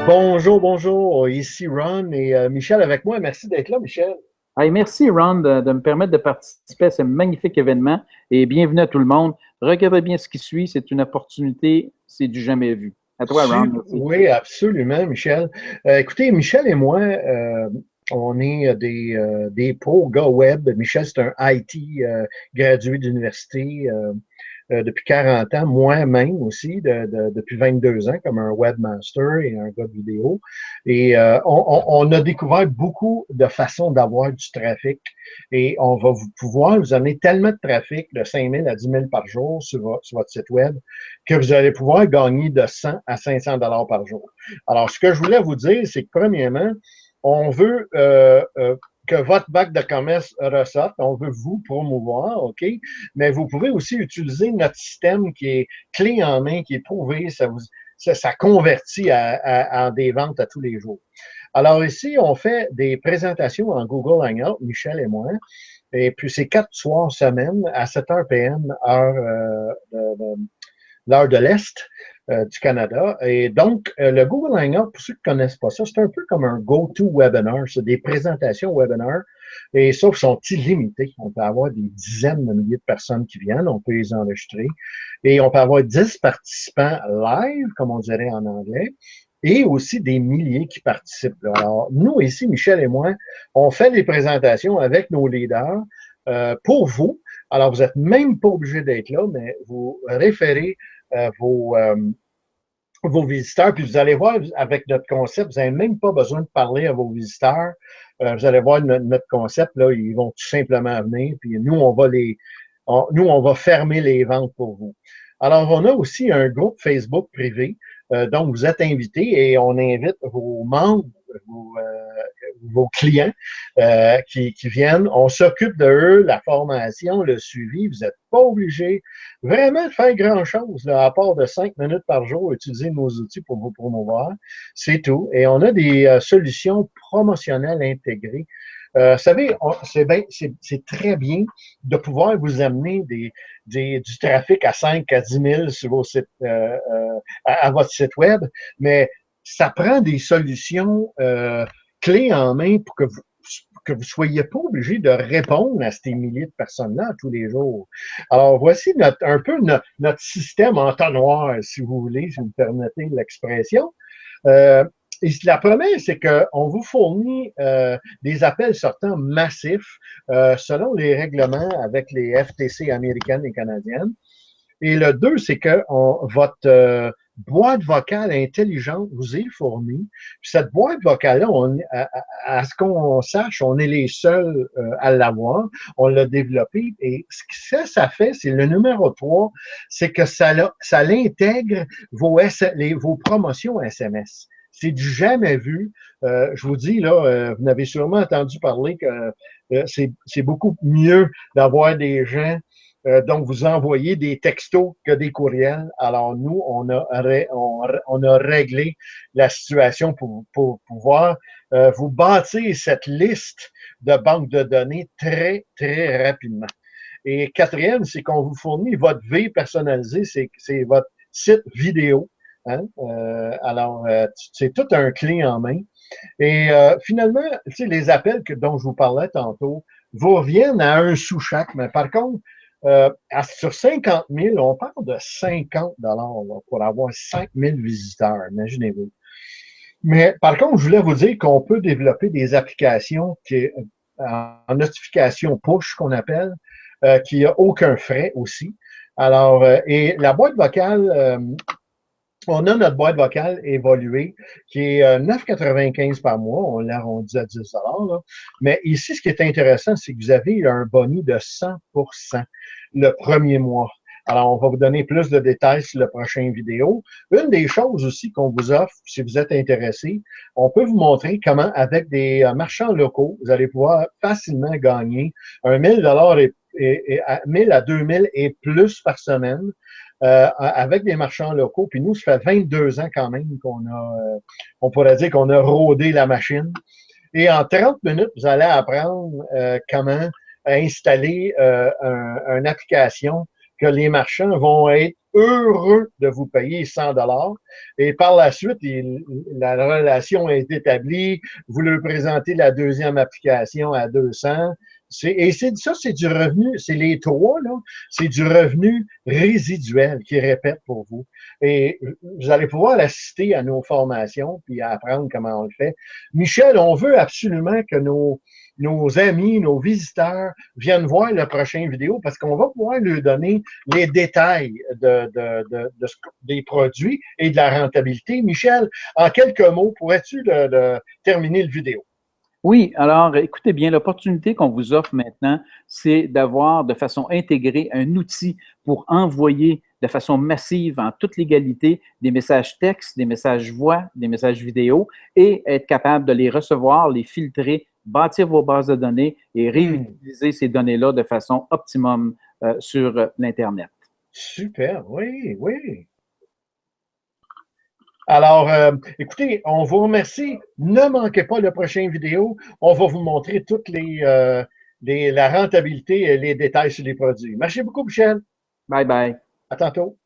Bonjour, bonjour. Ici Ron et Michel avec moi. Merci d'être là, Michel. Hey, merci, Ron, de me permettre de participer à ce magnifique événement et bienvenue à tout le monde. Regardez bien ce qui suit, c'est une opportunité, c'est du jamais vu. À toi, Ron, merci. Oui, absolument, Michel. Écoutez, Michel et moi, on est des pros gars web. Michel, c'est un IT gradué d'université. Depuis 40 ans, moi-même aussi, depuis 22 ans, comme un webmaster et un gars de vidéo. Et on a découvert beaucoup de façons d'avoir du trafic. Et on va pouvoir vous amener tellement de trafic, de 5 000 à 10 000 par jour sur votre site web, que vous allez pouvoir gagner de 100 à 500 dollars par jour. Alors, ce que je voulais vous dire, c'est que premièrement, on veut que votre bac de commerce ressorte. On veut vous promouvoir, OK? Mais vous pouvez aussi utiliser notre système qui est clé en main, qui est prouvé. Ça convertit en des ventes à tous les jours. Alors ici, on fait des présentations en Google Hangout, Michel et moi. Et puis, c'est 4 soirs semaine à 7h PM, l'heure de l'Est du Canada. Et donc, le Google Hangout, pour ceux qui ne connaissent pas ça, c'est un peu comme un go-to webinar. C'est des présentations webinaires. Et sauf sont illimités. On peut avoir des dizaines de milliers de personnes qui viennent. On peut les enregistrer. Et on peut avoir 10 participants live, comme on dirait en anglais. Et aussi des milliers qui participent. Alors, nous, ici, Michel et moi, on fait les présentations avec nos leaders pour vous. Alors, vous n'êtes même pas obligé d'être là, mais vous référez euh, vos, euh, vos visiteurs, puis vous allez voir avec notre concept, vous n'avez même pas besoin de parler à vos visiteurs. Vous allez voir notre concept, là, ils vont tout simplement venir, puis nous, on va fermer les ventes pour vous. Alors, on a aussi un groupe Facebook privé, donc vous êtes invités et on invite vos membres, vos clients qui viennent. On s'occupe de eux, la formation, le suivi. Vous n'êtes pas obligé vraiment de faire grand-chose, là, à part de 5 minutes par jour, utiliser nos outils pour vous promouvoir. C'est tout. Et on a des solutions promotionnelles intégrées. Vous savez, c'est très bien de pouvoir vous amener du trafic à 5 à 10 000 sur vos sites, à votre site web, mais ça prend des solutions clés en main pour que vous soyez pas obligé de répondre à ces milliers de personnes-là tous les jours. Alors, voici un peu notre système en entonnoir, si vous voulez, si vous me permettez l'expression. Euh, et la première, c'est qu'on vous fournit des appels sortants massifs selon les règlements avec les FTC américaines et canadiennes. Et le 2, c'est que votre boîte vocale intelligente vous est fournie. Puis cette boîte vocale-là, à ce qu'on sache, on est les seuls à l'avoir. On l'a développée. Et ce que ça fait, c'est le numéro 3, c'est que ça l'intègre vos promotions SMS. C'est du jamais vu. Je vous dis, là, vous n'avez sûrement entendu parler que c'est beaucoup mieux d'avoir des gens donc, vous envoyez des textos que des courriels. Alors, nous, on a réglé la situation pour pouvoir vous bâtir cette liste de banques de données très, très rapidement. Et quatrième, c'est qu'on vous fournit votre V personnalisée, c'est votre site vidéo. Hein? Alors, c'est tout un clé en main. Et finalement, les appels dont je vous parlais tantôt vous reviennent à un sous chaque. Mais par contre, sur 50 000, on parle de 50 pour avoir 5 000 visiteurs, imaginez-vous. Mais par contre, je voulais vous dire qu'on peut développer des applications en notification push qu'on appelle, qui n'a aucun frais aussi. Alors, et la boîte vocale, on a notre boîte vocale évoluée qui est 9,95 par mois. On l'arrondit à 10 là. Mais ici, ce qui est intéressant, c'est que vous avez un boni de 100 le premier mois. Alors, on va vous donner plus de détails sur la prochaine vidéo. Une des choses aussi qu'on vous offre, si vous êtes intéressé, on peut vous montrer comment, avec des marchands locaux, vous allez pouvoir facilement gagner un 1000 et 1000 à 2000 et plus par semaine avec des marchands locaux. Puis nous, ça fait 22 ans quand même on pourrait dire qu'on a rodé la machine. Et en 30 minutes, vous allez apprendre comment installer une application que les marchands vont être heureux de vous payer 100 $. Et par la suite, la relation est établie. Vous leur présentez la deuxième application à 200. Et ça, c'est du revenu, c'est les trois, là, c'est du revenu résiduel qui répète pour vous. Et vous allez pouvoir l'assister à nos formations puis à apprendre comment on le fait. Michel, on veut absolument que nos amis, nos visiteurs viennent voir la prochaine vidéo parce qu'on va pouvoir leur donner les détails des produits et de la rentabilité. Michel, en quelques mots, pourrais-tu terminer le vidéo? Oui, alors écoutez bien, l'opportunité qu'on vous offre maintenant, c'est d'avoir de façon intégrée un outil pour envoyer de façon massive, en toute légalité, des messages textes, des messages voix, des messages vidéo et être capable de les recevoir, les filtrer, bâtir vos bases de données et réutiliser ces données-là de façon optimum sur l'Internet. Super, oui, oui. Alors, écoutez, on vous remercie. Ne manquez pas la prochaine vidéo. On va vous montrer toutes la rentabilité et les détails sur les produits. Merci beaucoup, Michel. Bye bye. À tantôt.